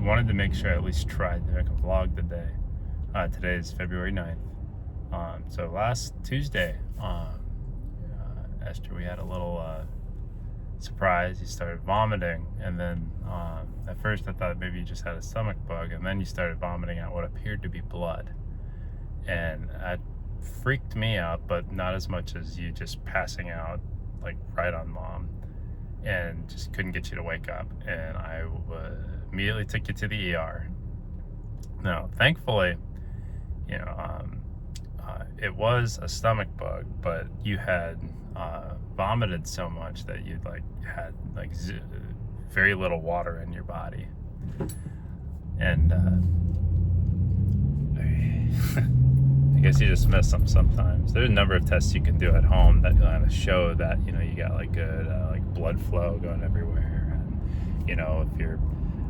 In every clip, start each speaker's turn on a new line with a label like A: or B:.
A: wanted to make sure I at least tried to make a vlog today. Today is February 9th. So last Tuesday, Esther, we had a little surprise. He started vomiting, and then at first I thought maybe he just had a stomach bug, and then he started vomiting out what appeared to be blood. And that freaked me out, but not as much as you just passing out like right on mom, and just couldn't get you to wake up. And I immediately took you to the ER. Now, thankfully, you know, it was a stomach bug, but you had vomited so much that you had very little water in your body, and I guess you just miss them sometimes. There's a number of tests you can do at home that kind of show that you got good blood flow going everywhere, and if you're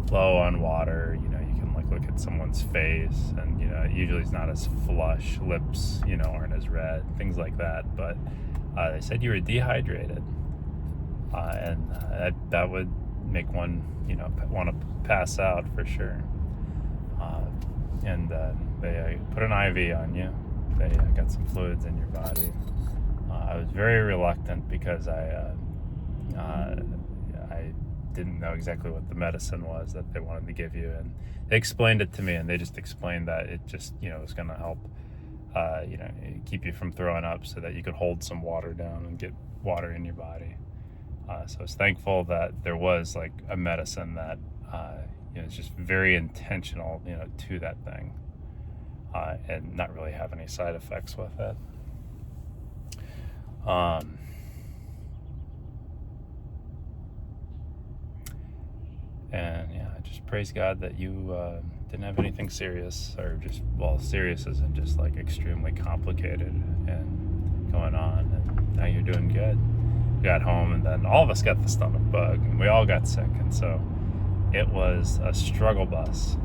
A: low on water, you can look at someone's face, and usually it's not as flush, lips aren't as red, things like that. But they said you were dehydrated, and that would make one want to pass out for sure. And they put an IV on you. They got some fluids in your body. I was very reluctant because I didn't know exactly what the medicine was that they wanted to give you, and they explained it to me, and they just explained that it just was going to help keep you from throwing up, so that you could hold some water down and get water in your body. So I was thankful that there was a medicine that it's just very intentional to that thing, and not really have any side effects with it. And yeah, just praise God that you didn't have anything serious, or just, serious isn't just extremely complicated and going on, and now you're doing good. We got home, and then all of us got the stomach bug, and we all got sick, and so it was a struggle bus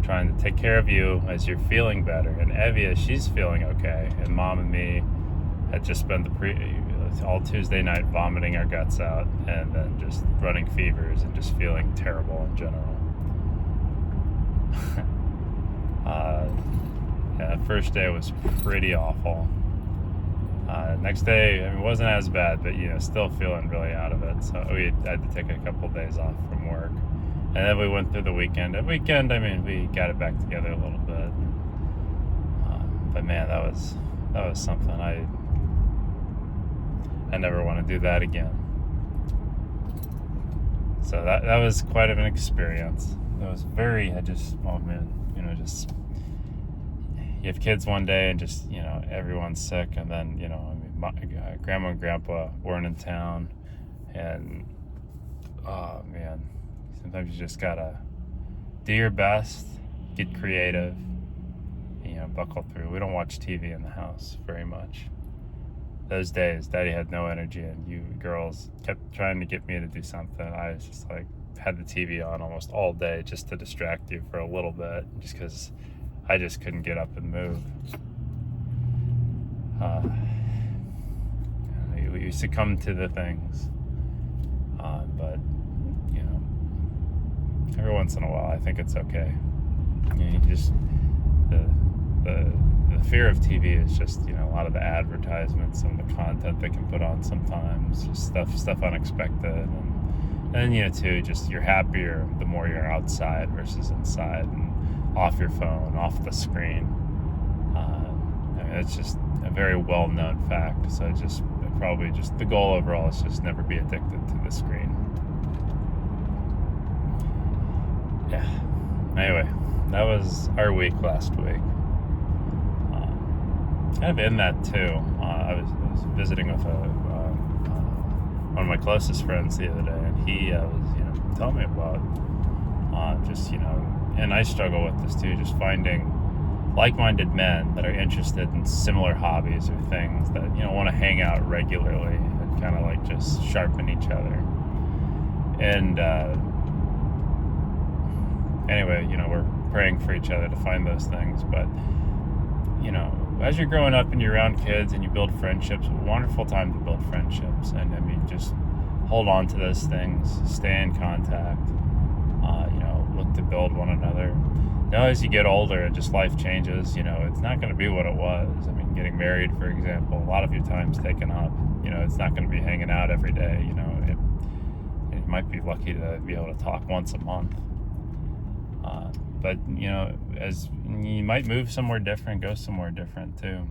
A: trying to take care of you as you're feeling better. And Evia, she's feeling okay, and Mom and me had just spent all Tuesday night vomiting our guts out, and then just running fevers and just feeling terrible in general. Yeah, the first day was pretty awful. Next day, it wasn't as bad, but still feeling really out of it. So we had to take a couple of days off from work, and then we went through the weekend. At weekend, we got it back together a little bit. But man, that was something. I never want to do that again. So that was quite of an experience. It was very, just you have kids one day, and just, everyone's sick, and then, my grandma and grandpa weren't in town, and, oh man, sometimes you just gotta do your best, get creative, buckle through. We don't watch TV in the house very much. Those days, Daddy had no energy, and you girls kept trying to get me to do something. I was just had the TV on almost all day just to distract you for a little bit, just because I just couldn't get up and move. We succumbed to the things, but every once in a while, I think it's okay. You just the fear of TV is just a lot of the advertisements and the content they can put on sometimes, just stuff unexpected, and too, just you're happier the more you're outside versus inside, and off your phone, off the screen. It's just a very well-known fact. So probably the goal overall is just never be addicted to the screen. Yeah. Anyway, that was our week last week. Kind of in that too, I was visiting with one of my closest friends the other day, and he was telling me about and I struggle with this too, just finding like-minded men that are interested in similar hobbies or things that want to hang out regularly and kind of just sharpen each other. And anyway, we're praying for each other to find those things. But as you're growing up and you're around kids and you build friendships, a wonderful time to build friendships. And just hold on to those things, stay in contact, look to build one another. Now, as you get older and just life changes, it's not going to be what it was. I mean, getting married, for example, a lot of your time's taken up. It's not going to be hanging out every day. You might be lucky to be able to talk once a month. But, as you might move somewhere different, go somewhere different too.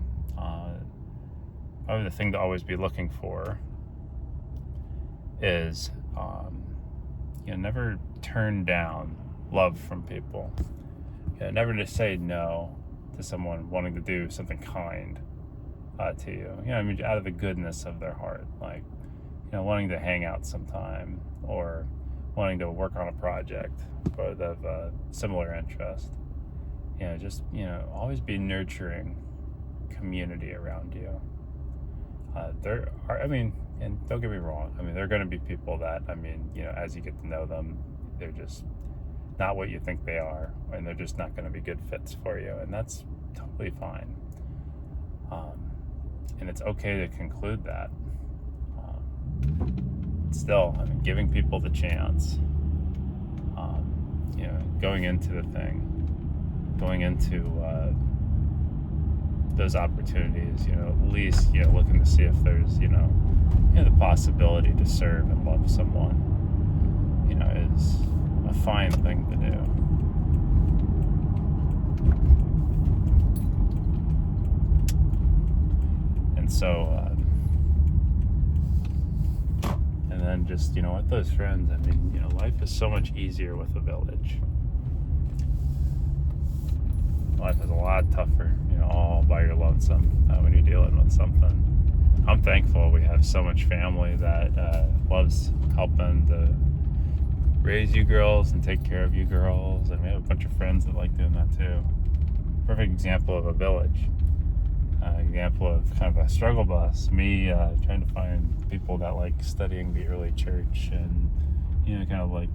A: Probably the thing to always be looking for is, never turn down love from people. Never to say no to someone wanting to do something kind to you. Out of the goodness of their heart, like, wanting to hang out sometime or wanting to work on a project both of similar interest. Always be nurturing community around you. There are, and don't get me wrong, there are going to be people that, as you get to know them, they're just not what you think they are, and they're just not going to be good fits for you, and that's totally fine. And it's okay to conclude that. Still, giving people the chance, going into the thing, going into those opportunities, at least, looking to see if there's, the possibility to serve and love someone, is a fine thing to do. And so, and then just, with those friends, life is so much easier with a village. Life is a lot tougher, all by your lonesome when you're dealing with something. I'm thankful we have so much family that loves helping to raise you girls and take care of you girls, and we have a bunch of friends that like doing that too. Perfect example of a village. Example of kind of a struggle bus. Me trying to find people that like studying the early church and kind of like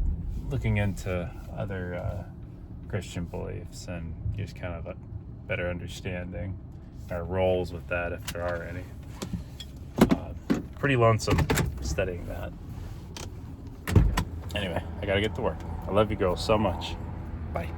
A: looking into other Christian beliefs and just kind of a better understanding our roles with that, if there are any. Pretty lonesome studying that. Anyway, I gotta get to work. I love you girls so much. Bye.